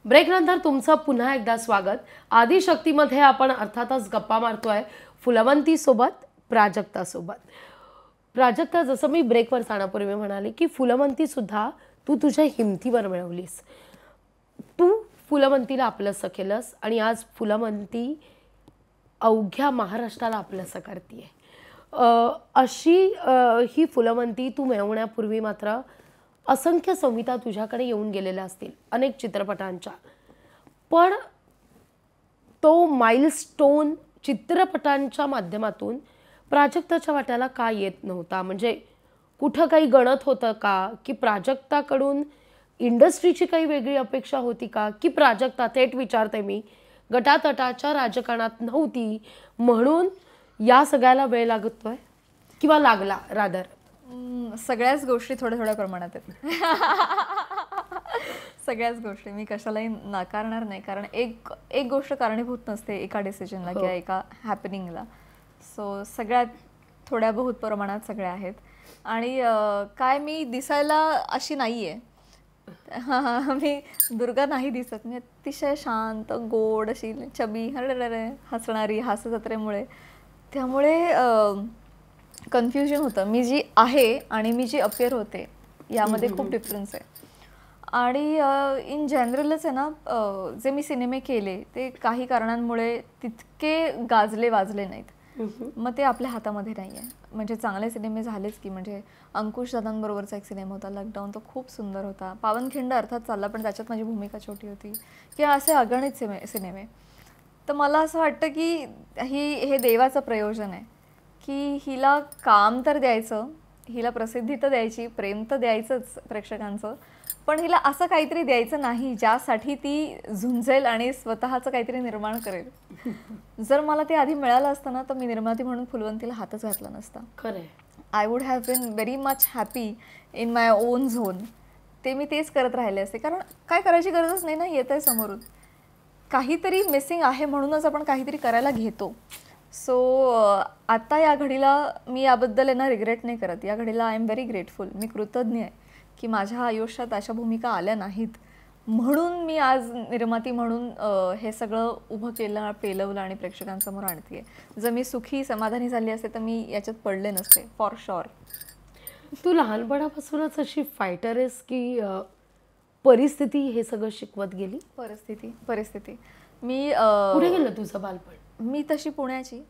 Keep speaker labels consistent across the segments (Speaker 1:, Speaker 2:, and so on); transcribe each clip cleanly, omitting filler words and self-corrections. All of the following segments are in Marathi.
Speaker 1: ब्रेकनंतर तुमचं पुन्हा एकदा स्वागत. आदिशक्तीमध्ये आपण अर्थातच गप्पा मारतोय फुलवंती सोबत, प्राजक्ता सोबत. प्राजक्ता, जसं मी ब्रेकवर जाण्यापूर्वी म्हणाले की फुलवंती सुद्धा तू तुझ्या हिमतीवर मिळवलीस. तू फुलवंतीला आपलंसं केलंस आणि आज फुलवंती अवघ्या महाराष्ट्राला आपलंसं करतीये. अशी ही फुलवंती तू मिळवण्यापूर्वी मात्र असंख्य संहिता तुझ्याकडे येऊन गेलेल्या असतील अनेक चित्रपटांच्या, पण तो माइलस्टोन चित्रपटांच्या माध्यमातून प्राजक्ताच्या वाट्याला का येत नव्हता? म्हणजे कुठं काही गणत होतं का, की प्राजक्ताकडून इंडस्ट्रीची काही वेगळी अपेक्षा होती का, की प्राजक्ता, थेट विचारते मी, गटातटाच्या राजकारणात नव्हती म्हणून या सगळ्याला वेळ लागतोय किंवा लागला रादर?
Speaker 2: सगळ्याच गोष्टी थोड्या थोड्या प्रमाणात आहेत. सगळ्याच गोष्टी मी कशालाही नाकारणार नाही, कारण एक गोष्ट कारणीभूत नसते एका डिसिजनला किंवा एका हॅपनिंगला. सो सगळ्यात थोड्या बहुत प्रमाणात सगळ्या आहेत. आणि काय मी दिसायला अशी नाही आहे. मी दुर्गा नाही दिसत. मी अतिशय शांत, गोड, अशी चबी, हसणारी, हास्यजत्रेमुळे. त्यामुळे कन्फ्युजन होतं. मी जी आहे आणि मी जी अपिअर होते यामध्ये खूप डिफरन्स आहे. आणि इन जनरलच आहे ना, जे मी सिनेमे केले ते काही कारणांमुळे तितके गाजले वाजले नाहीत. मग ते आपल्या हातामध्ये नाही आहे. म्हणजे चांगले सिनेमे झालेच की, म्हणजे अंकुश दादांबरोबरचा एक सिनेमा होता लॉकडाऊन, तो खूप सुंदर होता. पावनखिंड अर्थात चालला, पण त्याच्यात माझी भूमिका छोटी होती. किंवा असे अगणित सिनेमे. तर मला असं वाटतं की हे देवाचं प्रयोजन आहे की हिला काम तर द्यायचं, हिला प्रसिद्धी तर द्यायची, प्रेम तर द्यायचंच प्रेक्षकांचं, पण हिला असं काहीतरी द्यायचं नाही ज्यासाठी ती झुंजेल आणि स्वतःचं काहीतरी निर्माण करेल. जर मला ते आधी मिळालं असतं ना, तर मी निर्माती म्हणून फुलवंतीला हातच घातला नसता.
Speaker 1: खरं,
Speaker 2: I would have been very much happy in my own zone. ते मी तेच करत राहिले असते, कारण काय करायची गरजच नाही ना. येत आहे समोरून काहीतरी मिसिंग आहे म्हणूनच आपण काहीतरी करायला घेतो. सो आता या घडीला मी याबद्दल ना रिग्रेट नाही करत. या घडीला आय एम व्हेरी ग्रेटफुल. मी कृतज्ञ आहे की माझ्या आयुष्यात अशा भूमिका आल्या नाहीत, म्हणून मी आज निर्माती म्हणून हे सगळं उभं केलं, पेलवलं आणि प्रेक्षकांसमोर आणते. जर मी सुखी समाधानी झाली असते तर मी याच्यात पडले नसते, फॉर शुअर.
Speaker 1: तू लहानपणापासूनच अशी फायटर आहेस की परिस्थिती हे सगळं शिकवत गेली?
Speaker 2: परिस्थिती मी
Speaker 1: कुठे गेलं तुझं बालपण?
Speaker 2: मी तशी पुण्याची,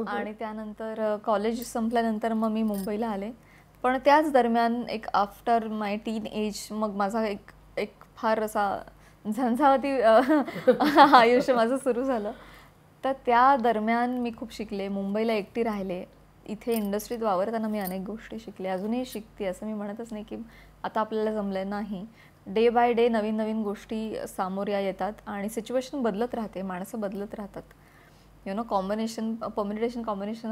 Speaker 2: आणि त्यानंतर कॉलेज संपल्यानंतर मग मी मुंबईला आले. पण त्याच दरम्यान एक आफ्टर माय टीन एज मग माझा एक फार असा झंझावती आयुष्य माझं सुरू झालं. तर त्या दरम्यान मी खूप शिकले. मुंबईला एकटी राहिले. इथे इंडस्ट्रीत वावरताना मी अनेक गोष्टी शिकले, अजूनही शिकते. असं मी म्हणतच नाही की आता आपल्याला जमलं नाही. डे बाय डे नवीन नवीन गोष्टी सामोऱ्या येतात आणि सिच्युएशन बदलत राहते, माणसं बदलत राहतात. कॉम्बिनेशन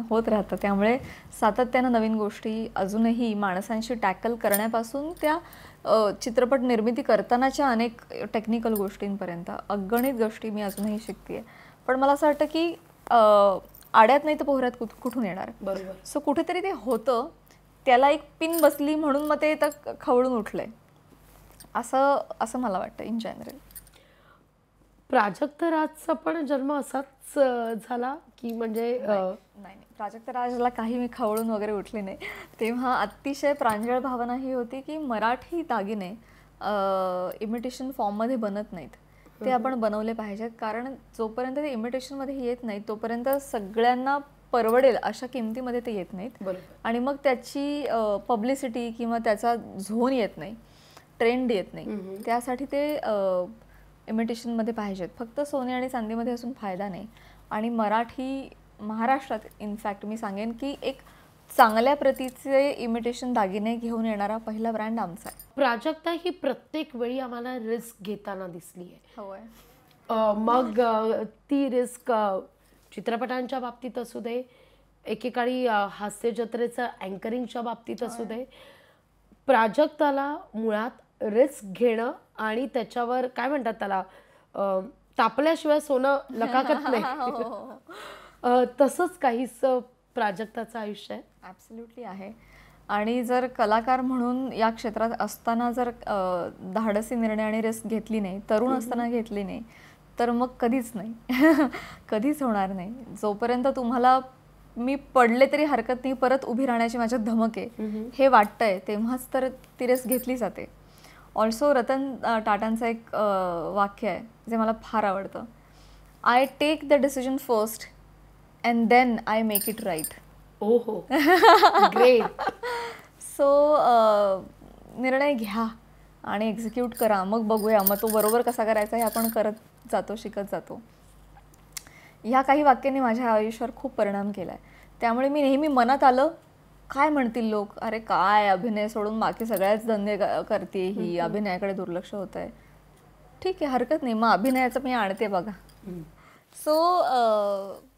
Speaker 2: होत राहतं. त्यामुळे सातत्यानं नवीन गोष्टी अजूनही माणसांशी टॅकल करण्यापासून त्या चित्रपट निर्मिती करतानाच्या अनेक टेक्निकल गोष्टींपर्यंत अगणित गोष्टी मी अजूनही शिकते. पण मला असं वाटतं की आड्यात नाही तर पोहऱ्यात कुठून येणार.
Speaker 1: बरोबर.
Speaker 2: सो कुठेतरी ते होतं, त्याला एक पिन बसली म्हणून मग ते तर खवळून उठलंय, असं मला वाटतं इन जनरल.
Speaker 1: प्राजक्ता राजचा पण जन्म असाच झाला की म्हणजे?
Speaker 2: नाही, प्राजक्ता राजला काही मी खवळून वगैरे उठले नाही. तेव्हा अतिशय प्रांजळ भावना ही होती की मराठी दागिने इमिटेशन फॉर्ममध्ये बनत नाहीत, ते आपण बनवले पाहिजेत. कारण जोपर्यंत ते इमिटेशनमध्ये येत नाहीत तोपर्यंत सगळ्यांना परवडेल अशा किमतीमध्ये ते येत नाहीत. आणि मग त्याची पब्लिसिटी किंवा त्याचा झोन येत नाही, ट्रेंड येत नाही. त्यासाठी ते इमिटेशनमध्ये पाहिजेत. फक्त सोने आणि चांदीमध्ये असून फायदा नाही. आणि महाराष्ट्रात इनफॅक्ट मी सांगेन की एक चांगल्या प्रतीचे इमिटेशन दागिने घेऊन येणारा पहिला ब्रँड आमचा आहे.
Speaker 1: प्राजक्ता ही प्रत्येक वेळी आम्हाला रिस्क घेताना दिसली आहे.
Speaker 2: होय.
Speaker 1: मग ती रिस्क चित्रपटांच्या बाबतीत असू दे, एकेकाळी हास्य जत्रेचं अँकरिंगच्या बाबतीत असू दे, प्राजक्ताला मुळात रिस्क घेणं आणि त्याच्यावर काय म्हणतात त्याला, तापल्याशिवाय सोनं लकाकत नाही, तसंच काहीच प्राजक्ताचं आयुष्य आहे.
Speaker 2: ॲब्सोल्युटली आहे. आणि जर कलाकार म्हणून या क्षेत्रात असताना जर धाडसी निर्णय आणि रिस्क घेतली नाही, तरुण असताना घेतली नाही, तर मग कधीच नाही कधीच होणार नाही. जोपर्यंत तुम्हाला मी पडले तरी हरकत नाही, परत उभी राहण्याची माझ्यात धमक आहे हे वाटतंय, तेव्हाच तर ती रिस्क घेतली जाते. ऑल्सो रतन टाटांचं एक वाक्य आहे जे मला फार आवडतं. I take the decision first and then I make it right.
Speaker 1: ओहो, ग्रेट.
Speaker 2: सो निर्णय घ्या आणि एक्झिक्यूट करा, मग बघूया मग तो बरोबर कसा करायचा हे आपण करत जातो, शिकत जातो. ह्या काही वाक्यांनी माझ्या आयुष्यावर खूप परिणाम केला आहे. त्यामुळे मी नेहमी मनात आलं काय म्हणतील लोक, अरे काय अभिनय सोडून बाकी सगळ्याच धंदे करते ही, अभिनयाकडे दुर्लक्ष होत आहे. ठीक आहे, हरकत नाही, मग अभिनयाचं मी आणते बघा. सो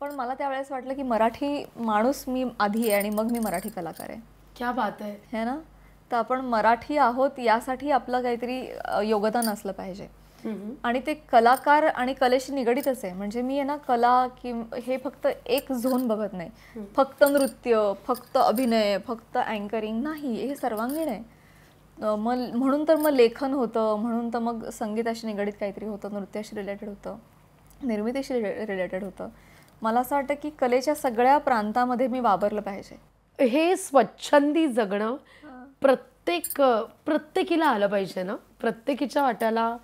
Speaker 2: पण मला त्यावेळेस वाटलं की मराठी माणूस मी आधी आहे आणि मग मी मराठी कलाकार आहे.
Speaker 1: क्या बात आहे.
Speaker 2: है ना. तर आपण मराठी आहोत यासाठी आपलं काहीतरी योगदान असलं पाहिजे. आणि ते कलाकार आणि कलेशी निगडीतच आहे. म्हणजे मी आहे ना, कला की हे फक्त एक झोन बघत नाही, फक्त नृत्य, फक्त अभिनय, फक्त अँकरिंग नाही, हे सर्वांगीण आहे. मग म्हणून तर मग लेखन होतं, म्हणून तर मग संगीताशी निगडीत काहीतरी होतं, नृत्याशी रिलेटेड होतं, निर्मितीशी रिलेटेड होतं. मला असं वाटतं की कलेच्या सगळ्या प्रांतामध्ये मी वावरलं पाहिजे.
Speaker 1: हे स्वच्छंदी जगणं प्रत्येकीला आलं पाहिजे ना, प्रत्येकीच्या वाट्याला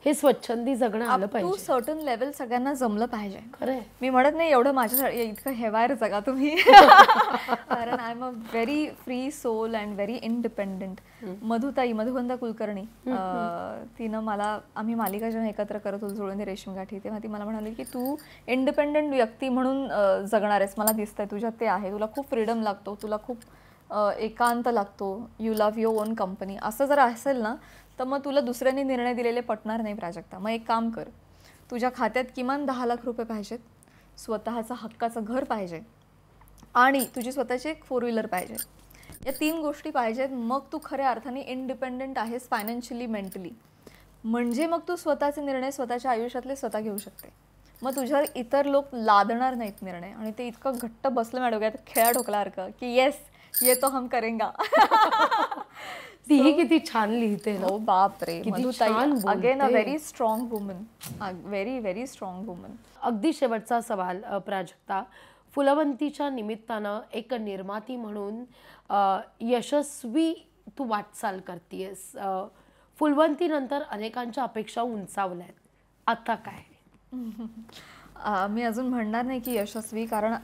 Speaker 1: हे स्वच्छंदी जगणं आलं पाहिजे.
Speaker 2: टू सर्टन लेवल सगळ्यांना जमलं पाहिजे.
Speaker 1: खरंय.
Speaker 2: मी म्हणत नाही एवढं माझ्या इतकं हेवायर जगा तुम्ही कारण I am a very free soul and very independent. Madhuvanta Kulkarni तिनं मला, आम्ही मालिका जेव्हा एकत्र करत होतो जुळवणी रेशीमगाठी, तेव्हा ती मला म्हणाली की तू इंडिपेंडंट व्यक्ती म्हणून जगणार आहेस, मला दिसतंय तुझ्यात ते आहे, तुला खूप फ्रीडम लागतो, तुला खूप एकांत लागतो, you love your on company. असं जर असेल ना तर मग तुला दुसऱ्यांनी निर्णय दिलेले पटणार नाही प्राजक्ता. मग एक काम कर, तुझ्या खात्यात किमान 10 लाख रुपये पाहिजेत, स्वतःचं हक्काचं घर पाहिजे आणि तुझी स्वतःची एक 4 व्हीलर पाहिजे. या 3 गोष्टी पाहिजेत, मग तू खऱ्या अर्थाने इंडिपेंडंट आहेस फायनान्शियली, मेंटली. म्हणजे मग तू स्वतःचे निर्णय स्वतःच्या आयुष्यातले स्वतः घेऊ शकते. मग तुझ्यावर इतर लोक लादणार नाहीत निर्णय. आणि ते इतकं घट्ट बसलं माझ्या डोक्यात खेळा ढोकल्यासारखं की येस ये तो हम करेंगा.
Speaker 1: तीही किती छान लिहिते.
Speaker 2: हो बाप रे, again a very strong woman, very very strong woman.
Speaker 1: अगदी शेवटचा सवाल प्राजक्ता, फुलवंतीच्या निमित्तानं एक निर्माती म्हणून यशस्वी तू वाटचाल करतेयस. फुलवंतीनंतर अनेकांच्या अपेक्षा उंचावल्यात, आता काय?
Speaker 2: मी अजून म्हणणार नाही की यशस्वी, कारण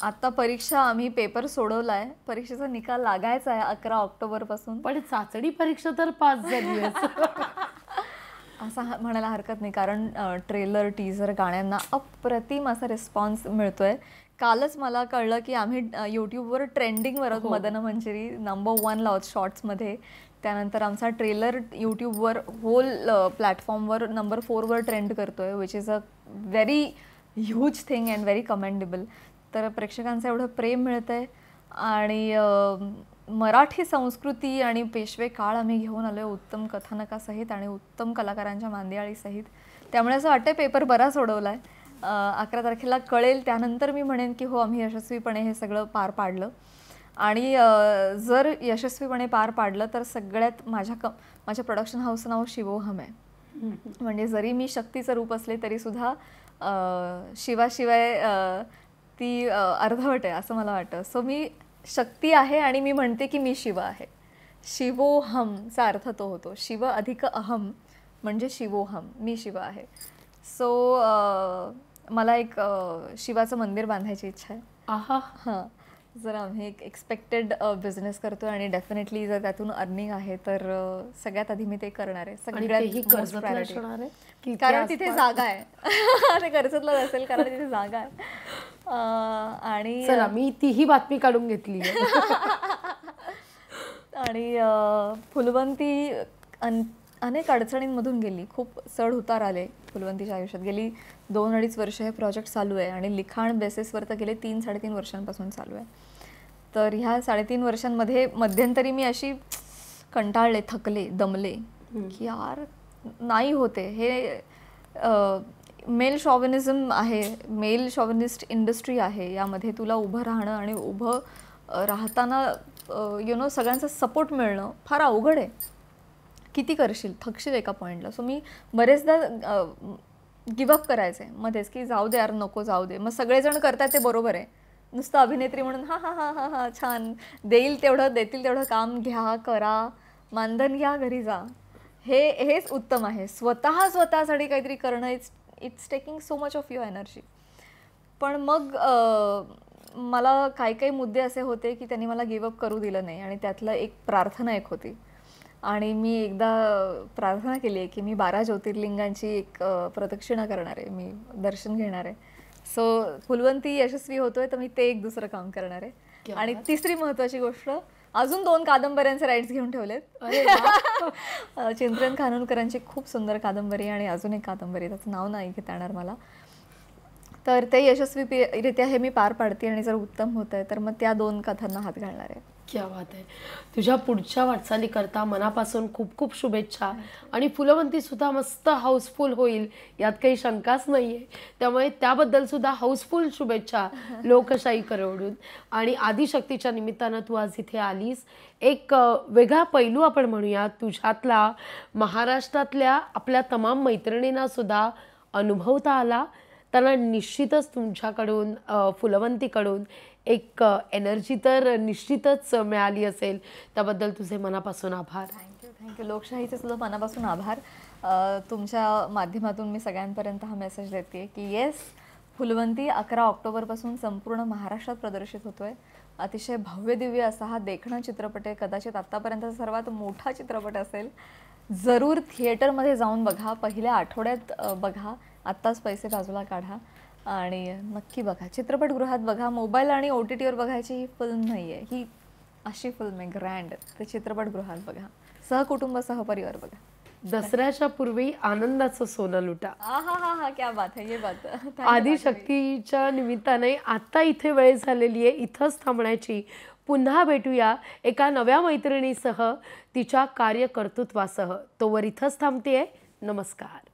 Speaker 2: आता परीक्षा आम्ही पेपर सोडवलाय, परीक्षेचा निकाल लागायचा आहे 11 ऑक्टोबरपासून.
Speaker 1: पण चाचणी परीक्षा तर पास झाली
Speaker 2: असं म्हणायला हरकत नाही, कारण ट्रेलर, टीजर, गाण्यांना अप्रतिम असा रिस्पॉन्स मिळतोय. कालच मला कळलं की आम्ही यूट्यूबवर ट्रेंडिंगवर आहोत. मदन मंजिरी नंबर 1 ला आहोत शॉर्ट्समध्ये. त्यानंतर आमचा ट्रेलर यूट्यूबवर होल प्लॅटफॉर्मवर नंबर 4 वर ट्रेंड करतोय, which is a very huge thing and very commendable. तर प्रेक्षकांचं एवढं प्रेम मिळतं आहे. आणि मराठी संस्कृती आणि पेशवे काळ आम्ही घेऊन आलो आहे उत्तम कथानकासहित आणि उत्तम कलाकारांच्या मांदियाळीसहित. त्यामुळे असं वाटतं पेपर बरा सोडवला आहे. 11 तारखेला कळेल, त्यानंतर मी म्हणेन की हो आम्ही यशस्वीपणे हे सगळं पार पाडलं. आणि जर यशस्वीपणे पार पाडलं तर सगळ्यात माझ्या प्रोडक्शन हाऊसचं नाव शिवोहम आहे. म्हणजे जरी मी शक्तीचं रूप असले तरीसुद्धा शिवाशिवाय ती अर्धवट आहे असं मला वाटतं. सो मी शक्ती आहे आणि मी म्हणते की मी शिव आहे. शिवोहमचा अर्थ तो होतो, शिव अधिक अहम म्हणजे शिवोहम, मी शिव आहे. सो मला एक शिवाचं मंदिर बांधायची इच्छा आहे. हां, जर आम्ही एक एक्सपेक्टेड बिझनेस करतो आणि डेफिनेटली जर त्यातून अर्निंग आहे तर सगळ्यात आधी मी ते करणार आहे. सगळ्यात प्रायोरिटी, कारण तिथे जागा आहे. ते कर्जतला असेल कारण तिथे जागा आहे. आणि
Speaker 1: चला मी तीही बातमी काढून घेतली.
Speaker 2: आणि फुलवंती अनेक अडचणींमधून गेली, खूप चढ उतार आले फुलवंतीच्या आयुष्यात. गेली 2-2.5 वर्ष हे प्रोजेक्ट चालू आहे आणि लिखाण बेसिसवर तर गेले 3-3.5 वर्षांपासून चालू आहे. तर ह्या 3.5 वर्षांमध्ये मध्यंतरी मी अशी कंटाळले, थकले, दमले की यार नाही होते हे. मेल शॉव्हिनिझम आहे, मेल शॉव्हिनिस्ट इंडस्ट्री आहे. यामध्ये तुला उभं राहणं आणि उभं राहताना सगळ्यांचा सपोर्ट मिळणं फार अवघड आहे. किती करशील, थकशील एका पॉईंटला. सो मी बरेचदा गिव्हअप करायचे मध्येच, की जाऊ दे यार, नको जाऊ दे. मग सगळेजण करतात ते बरोबर आहे, नुसतं अभिनेत्री म्हणून हा हा हा हा हा छान, देतील तेवढं काम घ्या, करा, मानधन घ्या, घरी जा. हेच उत्तम आहे. स्वतःसाठी काहीतरी करणं it's taking so much of your energy. पण मग मला काही मुद्दे असे होते की त्यांनी मला गिव्हअप करू दिलं नाही. आणि त्यातलं एक प्रार्थना एक होती. आणि मी एकदा प्रार्थना केली आहे की मी 12 ज्योतिर्लिंगांची एक प्रदक्षिणा करणार आहे, मी दर्शन घेणार आहे. सो फुलवंती यशस्वी होतोय तर मी ते एक दुसरं काम करणार आहे. आणि तिसरी महत्त्वाची गोष्ट, अजून 2 कादंबऱ्यांचे राईट्स घेऊन ठेवलेत. चिंतन खानोलकरांची खूप सुंदर कादंबरी आणि अजून एक कादंबरी, त्याचं नाव नाही घेता येणार मला. तर ते यशस्वीरित्या हे मी पार पाडते. आणि जर उत्तम होत आहे तर मग त्या 2 कथांना हात घालणार आहे.
Speaker 1: क्या बात आहे. तुझ्या पुढच्या वाटचाली करता मनापासून खूप खूप शुभेच्छा. आणि फुलवंती सुद्धा मस्त हाऊसफुल होईल यात काही शंकाच नाही आहे. त्यामुळे त्याबद्दल सुद्धा हाऊसफुल शुभेच्छा लोकशाहीकडून. आणि आदिशक्तीच्या निमित्तानं तू आज इथे आलीस. एक वेगळा पैलू आपण म्हणूया तुझ्यातला, महाराष्ट्रातल्या आपल्या तमाम मैत्रिणींना सुद्धा अनुभवता आला. त्यांना निश्चितच तुमच्याकडून, फुलवंतीकडून एक एनर्जी तर निश्चितच मिळाली असेल. त्याबद्दल तुझे मनापासून आभार.
Speaker 2: थँक्यू. लोकशाहीचे सुद्धा मनापासून आभार. तुमच्या माध्यमातून मी सगळ्यांपर्यंत हा मेसेज देते की येस, फुलवंती 11 ऑक्टोबरपासून संपूर्ण महाराष्ट्रात प्रदर्शित होतोय. अतिशय भव्य दिव्य असा हा देखणा चित्रपट आहे. कदाचित आत्तापर्यंतचा सर्वात मोठा चित्रपट असेल. जरूर थिएटरमध्ये जाऊन बघा, पहिल्या आठवड्यात बघा, आत्ताच पैसे बाजूला काढा आणि नक्की बघा. चित्रपटगृहात बघा. मोबाईल आणि OTTवर बघायची ही फिल्म नाही आहे, ही अशी फिल्म आहे ग्रँड. ते चित्रपटगृहात बघा, सहकुटुंब सहपरिवार बघा.
Speaker 1: दसऱ्याच्या पूर्वी आनंदाचं सोनं लुटा.
Speaker 2: हा क्या बात है, ये बात.
Speaker 1: आदिशक्तीच्या निमित्ताने आता इथे वेळ झालेली आहे इथंच थांबण्याची. पुन्हा भेटूया एका नव्या मैत्रिणीसह, तिच्या कार्यकर्तृत्वासह. तोवर इथंच थांबतेय. नमस्कार.